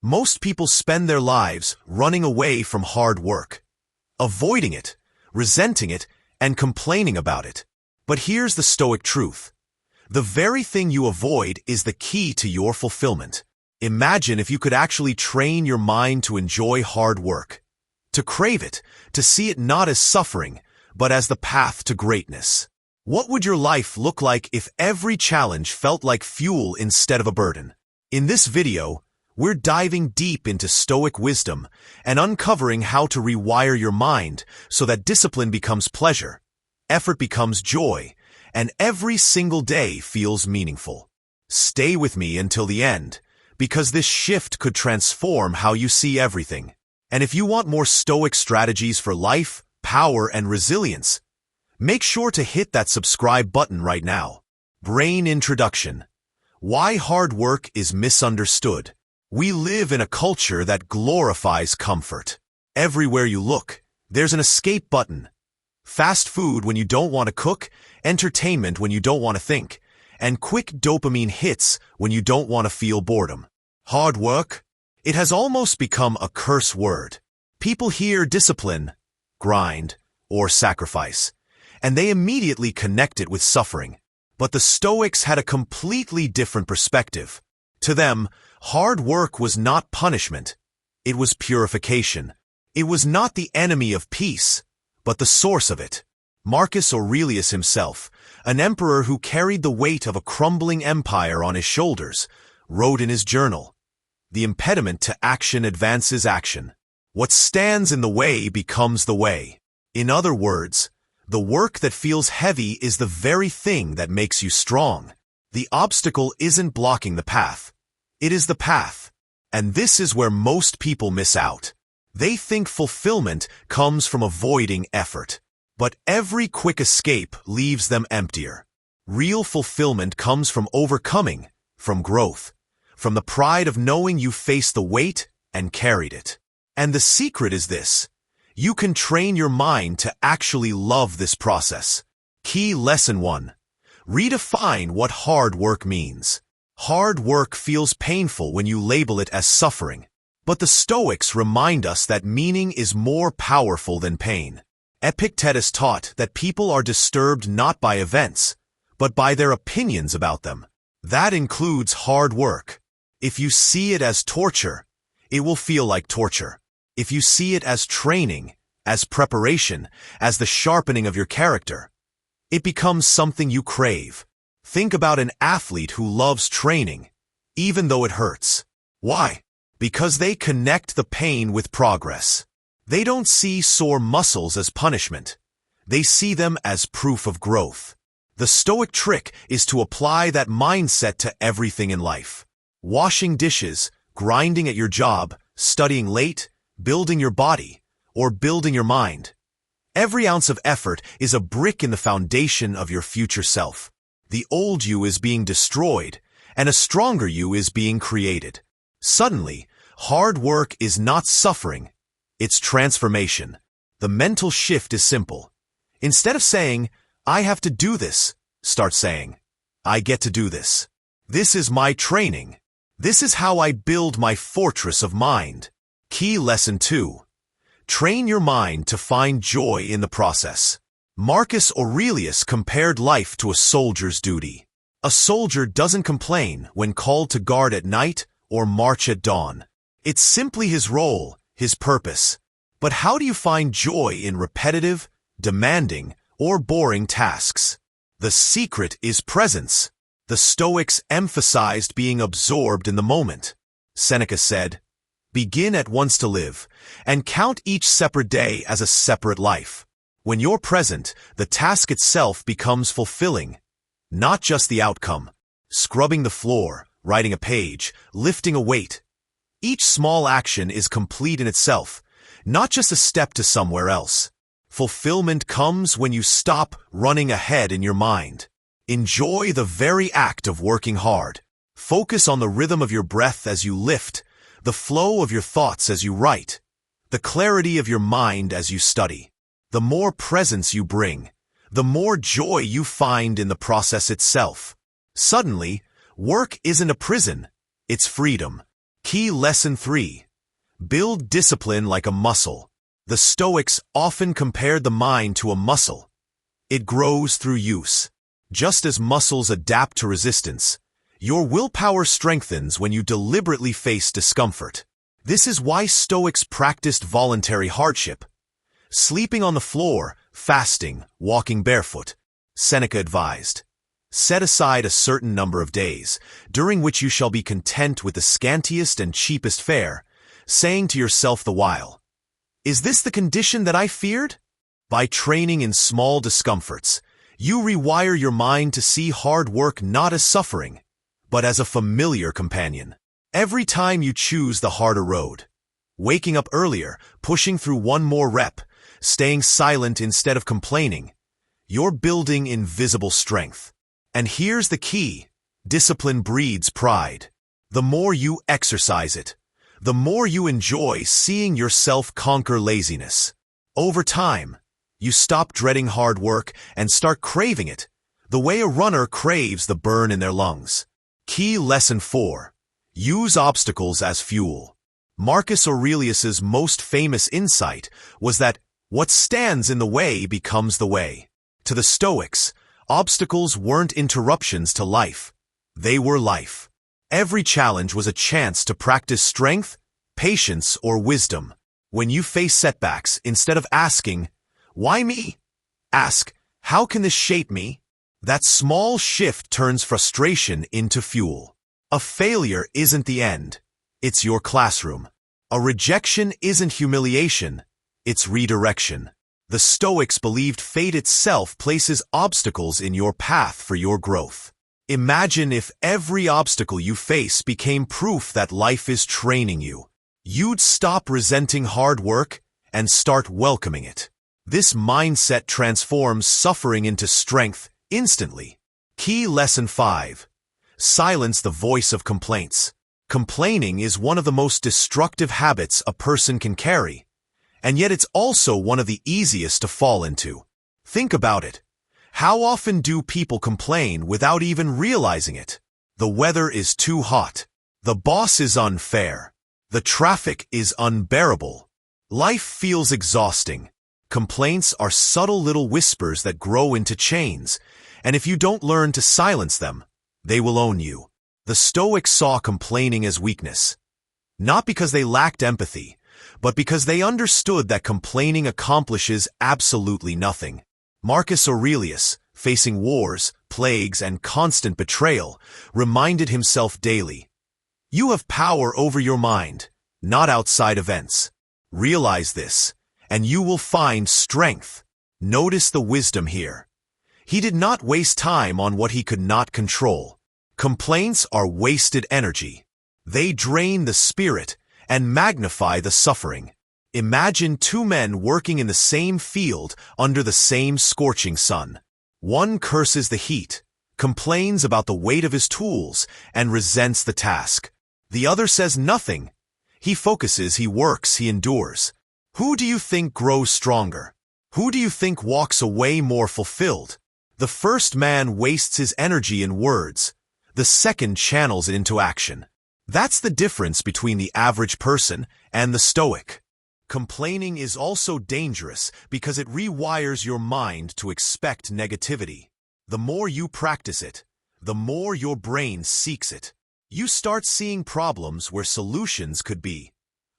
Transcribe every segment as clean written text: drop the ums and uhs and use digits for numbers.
Most people spend their lives running away from hard work, avoiding it, resenting it, and complaining about it. But here's the Stoic truth. The very thing you avoid is the key to your fulfillment. Imagine if you could actually train your mind to enjoy hard work, to crave it, to see it not as suffering, but as the path to greatness. What would your life look like if every challenge felt like fuel instead of a burden? In this video, we're diving deep into Stoic wisdom and uncovering how to rewire your mind so that discipline becomes pleasure, effort becomes joy, and every single day feels meaningful. Stay with me until the end, because this shift could transform how you see everything. And if you want more Stoic strategies for life, power, and resilience, make sure to hit that subscribe button right now. Brain introduction. Why hard work is misunderstood. We live in a culture that glorifies comfort. Everywhere you look, there's an escape button. Fast food when you don't want to cook, entertainment when you don't want to think, and quick dopamine hits when you don't want to feel boredom. Hard work? It has almost become a curse word. People hear discipline, grind, or sacrifice, and they immediately connect it with suffering. But the Stoics had a completely different perspective. To them, hard work was not punishment. It was purification. It was not the enemy of peace, but the source of it. Marcus Aurelius himself, an emperor who carried the weight of a crumbling empire on his shoulders, wrote in his journal, "The impediment to action advances action. What stands in the way becomes the way." In other words, the work that feels heavy is the very thing that makes you strong. The obstacle isn't blocking the path. It is the path. And this is where most people miss out. They think fulfillment comes from avoiding effort. But every quick escape leaves them emptier. Real fulfillment comes from overcoming, from growth, from the pride of knowing you faced the weight and carried it. And the secret is this. You can train your mind to actually love this process. Key lesson 1. Redefine what hard work means. Hard work feels painful when you label it as suffering. But the Stoics remind us that meaning is more powerful than pain. Epictetus taught that people are disturbed not by events, but by their opinions about them. That includes hard work. If you see it as torture, it will feel like torture. If you see it as training, as preparation, as the sharpening of your character, it becomes something you crave. Think about an athlete who loves training, even though it hurts. Why? Because they connect the pain with progress. They don't see sore muscles as punishment. They see them as proof of growth. The Stoic trick is to apply that mindset to everything in life. Washing dishes, grinding at your job, studying late, building your body, or building your mind. Every ounce of effort is a brick in the foundation of your future self. The old you is being destroyed, and a stronger you is being created. Suddenly, hard work is not suffering, it's transformation. The mental shift is simple. Instead of saying, "I have to do this," start saying, "I get to do this. This is my training. This is how I build my fortress of mind." Key lesson 2. Train your mind to find joy in the process. Marcus Aurelius compared life to a soldier's duty. A soldier doesn't complain when called to guard at night or march at dawn. It's simply his role, his purpose. But how do you find joy in repetitive, demanding, or boring tasks? The secret is presence. The Stoics emphasized being absorbed in the moment. Seneca said, "Begin at once to live, and count each separate day as a separate life." When you're present, the task itself becomes fulfilling, not just the outcome. Scrubbing the floor, writing a page, lifting a weight. Each small action is complete in itself, not just a step to somewhere else. Fulfillment comes when you stop running ahead in your mind. Enjoy the very act of working hard. Focus on the rhythm of your breath as you lift, the flow of your thoughts as you write, the clarity of your mind as you study. The more presence you bring, the more joy you find in the process itself. Suddenly, work isn't a prison, it's freedom. Key Lesson 3. Build discipline like a muscle. The Stoics often compared the mind to a muscle. It grows through use. Just as muscles adapt to resistance, your willpower strengthens when you deliberately face discomfort. This is why Stoics practiced voluntary hardship. Sleeping on the floor, fasting, walking barefoot. Seneca advised, set aside a certain number of days, during which you shall be content with the scantiest and cheapest fare, saying to yourself the while, is this the condition that I feared? By training in small discomforts, you rewire your mind to see hard work not as suffering, but as a familiar companion. Every time you choose the harder road, waking up earlier, pushing through one more rep, staying silent instead of complaining, you're building invisible strength. And here's the key: discipline breeds pride. The more you exercise it, the more you enjoy seeing yourself conquer laziness. Over time, you stop dreading hard work and start craving it, the way a runner craves the burn in their lungs. Key Lesson 4. Use obstacles as fuel. Marcus Aurelius's most famous insight was that what stands in the way becomes the way. To the Stoics, obstacles weren't interruptions to life. They were life. Every challenge was a chance to practice strength, patience, or wisdom. When you face setbacks, instead of asking, why me? Ask, how can this shape me? That small shift turns frustration into fuel. A failure isn't the end. It's your classroom. A rejection isn't humiliation. It's redirection. The Stoics believed fate itself places obstacles in your path for your growth. Imagine if every obstacle you face became proof that life is training you. You'd stop resenting hard work and start welcoming it. This mindset transforms suffering into strength instantly. Key Lesson 5. Silence the voice of complaints. Complaining is one of the most destructive habits a person can carry, and yet it's also one of the easiest to fall into. Think about it. How often do people complain without even realizing it? The weather is too hot. The boss is unfair. The traffic is unbearable. Life feels exhausting. Complaints are subtle little whispers that grow into chains, and if you don't learn to silence them, they will own you. The Stoics saw complaining as weakness, not because they lacked empathy, but because they understood that complaining accomplishes absolutely nothing. Marcus Aurelius, facing wars, plagues, and constant betrayal, reminded himself daily, you have power over your mind, not outside events. Realize this, and you will find strength. Notice the wisdom here. He did not waste time on what he could not control. Complaints are wasted energy. They drain the spirit and magnify the suffering. Imagine two men working in the same field under the same scorching sun. One curses the heat, complains about the weight of his tools, and resents the task. The other says nothing. He focuses, he works, he endures. Who do you think grows stronger? Who do you think walks away more fulfilled? The first man wastes his energy in words. The second channels it into action. That's the difference between the average person and the Stoic. Complaining is also dangerous because it rewires your mind to expect negativity. The more you practice it, the more your brain seeks it. You start seeing problems where solutions could be,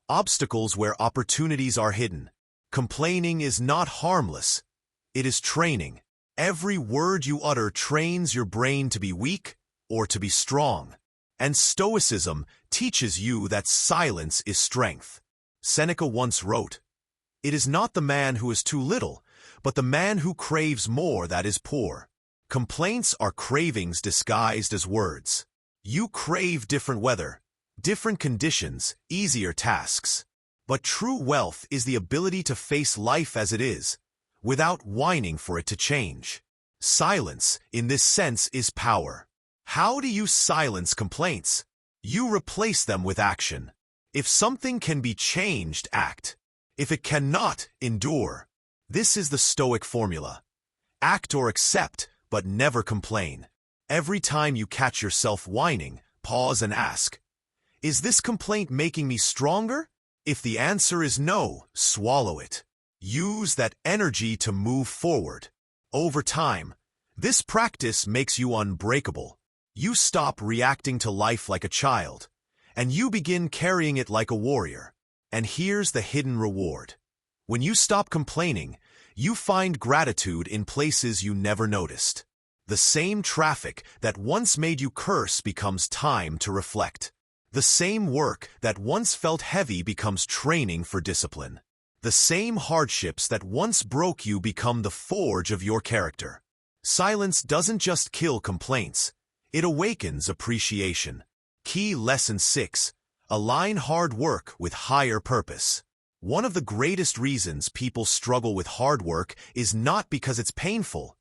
obstacles where opportunities are hidden. Complaining is not harmless. It is training. Every word you utter trains your brain to be weak or to be strong. And Stoicism teaches you that silence is strength. Seneca once wrote, "It is not the man who is too little, but the man who craves more that is poor." Complaints are cravings disguised as words. You crave different weather, different conditions, easier tasks. But true wealth is the ability to face life as it is, without whining for it to change. Silence, in this sense, is power. How do you silence complaints? You replace them with action. If something can be changed, act. If it cannot, endure. This is the Stoic formula. Act or accept, but never complain. Every time you catch yourself whining, pause and ask, Is this complaint making me stronger? If the answer is no, swallow it. Use that energy to move forward. Over time, this practice makes you unbreakable. You stop reacting to life like a child, and you begin carrying it like a warrior. And here's the hidden reward. When you stop complaining, you find gratitude in places you never noticed. The same traffic that once made you curse becomes time to reflect. The same work that once felt heavy becomes training for discipline. The same hardships that once broke you become the forge of your character. Silence doesn't just kill complaints, it awakens appreciation. Key Lesson 6. Align hard work with higher purpose. One of the greatest reasons people struggle with hard work is not because it's painful,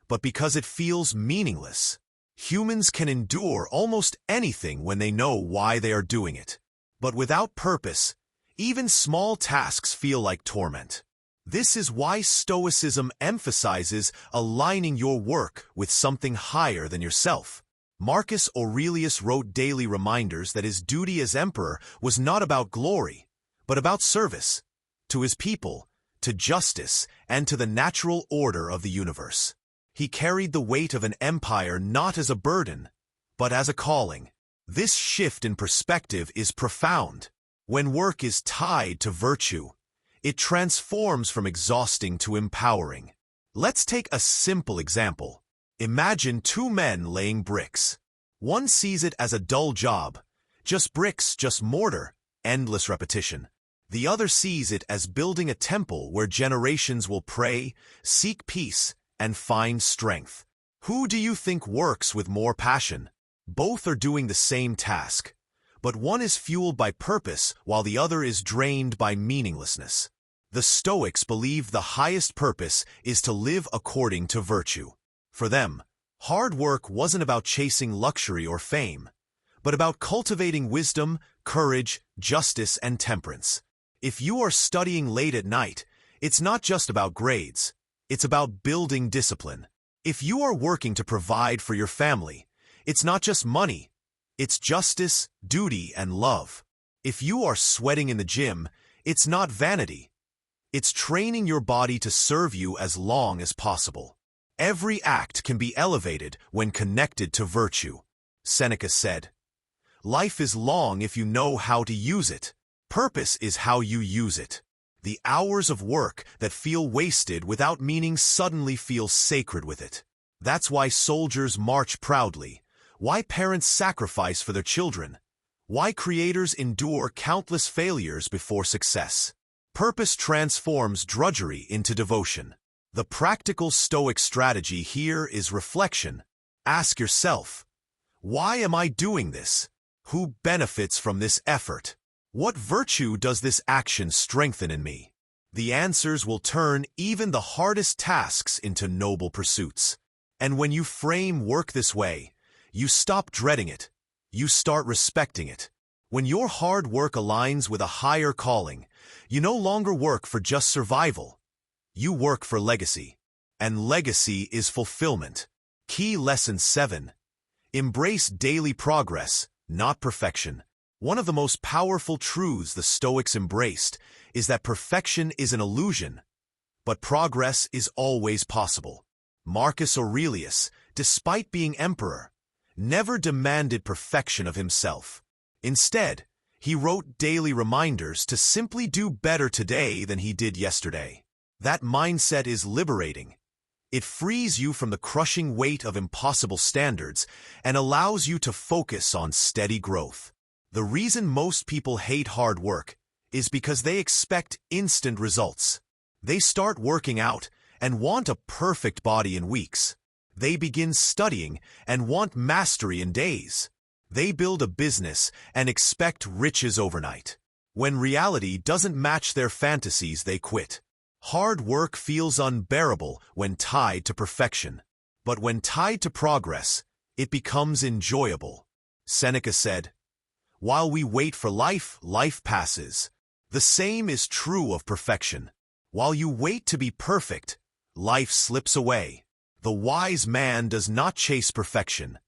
but because it feels meaningless. Humans can endure almost anything when they know why they are doing it. But without purpose, even small tasks feel like torment. This is why Stoicism emphasizes aligning your work with something higher than yourself. Marcus Aurelius wrote daily reminders that his duty as emperor was not about glory, but about service, to his people, to justice, and to the natural order of the universe. He carried the weight of an empire not as a burden, but as a calling. This shift in perspective is profound. When work is tied to virtue, it transforms from exhausting to empowering. Let's take a simple example. Imagine two men laying bricks. One sees it as a dull job, just bricks, just mortar, endless repetition. The other sees it as building a temple where generations will pray, seek peace, and find strength. Who do you think works with more passion? Both are doing the same task, but one is fueled by purpose while the other is drained by meaninglessness. The Stoics believed the highest purpose is to live according to virtue. For them, hard work wasn't about chasing luxury or fame, but about cultivating wisdom, courage, justice, and temperance. If you are studying late at night, it's not just about grades. It's about building discipline. If you are working to provide for your family, it's not just money. It's justice, duty, and love. If you are sweating in the gym, it's not vanity. It's training your body to serve you as long as possible. Every act can be elevated when connected to virtue. Seneca said, "Life is long if you know how to use it. Purpose is how you use it." The hours of work that feel wasted without meaning suddenly feel sacred with it. That's why soldiers march proudly, why parents sacrifice for their children, why creators endure countless failures before success. Purpose transforms drudgery into devotion. The practical Stoic strategy here is reflection. Ask yourself, why am I doing this? Who benefits from this effort? What virtue does this action strengthen in me? The answers will turn even the hardest tasks into noble pursuits. And when you frame work this way, you stop dreading it. You start respecting it. When your hard work aligns with a higher calling, you no longer work for just survival. You work for legacy. And legacy is fulfillment. Key Lesson 7. Embrace daily progress, not perfection. One of the most powerful truths the Stoics embraced is that perfection is an illusion, but progress is always possible. Marcus Aurelius, despite being emperor, never demanded perfection of himself. Instead, he wrote daily reminders to simply do better today than he did yesterday. That mindset is liberating. It frees you from the crushing weight of impossible standards and allows you to focus on steady growth. The reason most people hate hard work is because they expect instant results. They start working out and want a perfect body in weeks. They begin studying and want mastery in days. They build a business and expect riches overnight. When reality doesn't match their fantasies, they quit. Hard work feels unbearable when tied to perfection. But when tied to progress, it becomes enjoyable. Seneca said, "While we wait for life, life passes." The same is true of perfection. While you wait to be perfect, life slips away. The wise man does not chase perfection.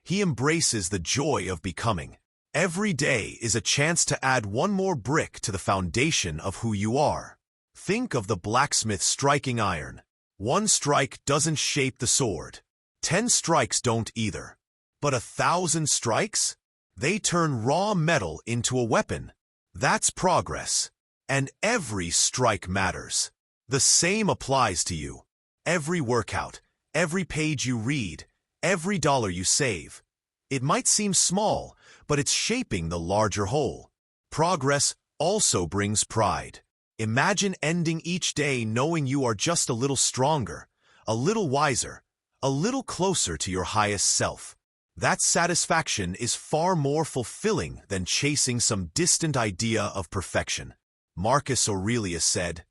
He embraces the joy of becoming. Every day is a chance to add one more brick to the foundation of who you are. Think of the blacksmith striking iron. One strike doesn't shape the sword. 10 strikes don't either. But 1,000 strikes? They turn raw metal into a weapon. That's progress. And every strike matters. The same applies to you. Every workout, every page you read, every dollar you save. It might seem small, but it's shaping the larger whole. Progress also brings pride. Imagine ending each day knowing you are just a little stronger, a little wiser, a little closer to your highest self. That satisfaction is far more fulfilling than chasing some distant idea of perfection. Marcus Aurelius said,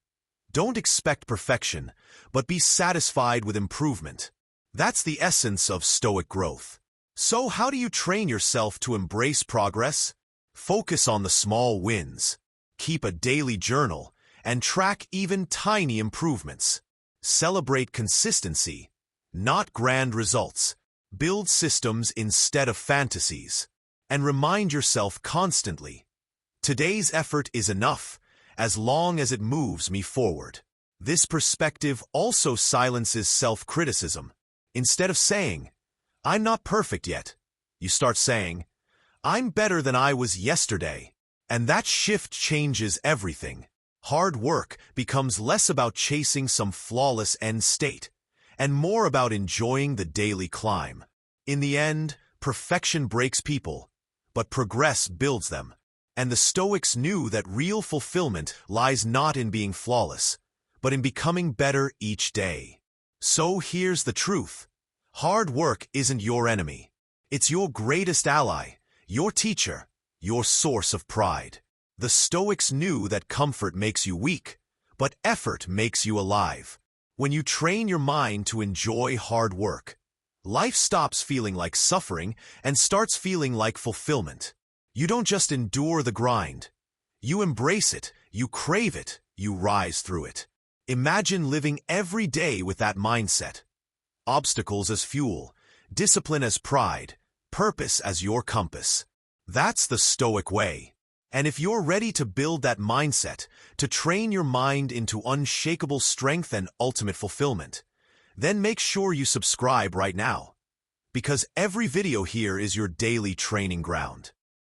"Don't expect perfection, but be satisfied with improvement." That's the essence of Stoic growth. So how do you train yourself to embrace progress? Focus on the small wins. Keep a daily journal and track even tiny improvements. Celebrate consistency, not grand results. Build systems instead of fantasies. And remind yourself constantly, today's effort is enough, as long as it moves me forward. This perspective also silences self-criticism. Instead of saying, "I'm not perfect yet," you start saying, "I'm better than I was yesterday." And that shift changes everything. Hard work becomes less about chasing some flawless end state, and more about enjoying the daily climb. In the end, perfection breaks people, but progress builds them. And the Stoics knew that real fulfillment lies not in being flawless, but in becoming better each day. So here's the truth. Hard work isn't your enemy. It's your greatest ally, your teacher, your source of pride. The Stoics knew that comfort makes you weak, but effort makes you alive. When you train your mind to enjoy hard work, life stops feeling like suffering and starts feeling like fulfillment. You don't just endure the grind. You embrace it, you crave it, you rise through it. Imagine living every day with that mindset. Obstacles as fuel, discipline as pride, purpose as your compass. That's the Stoic way. And if you're ready to build that mindset, to train your mind into unshakable strength and ultimate fulfillment, then make sure you subscribe right now. Because every video here is your daily training ground.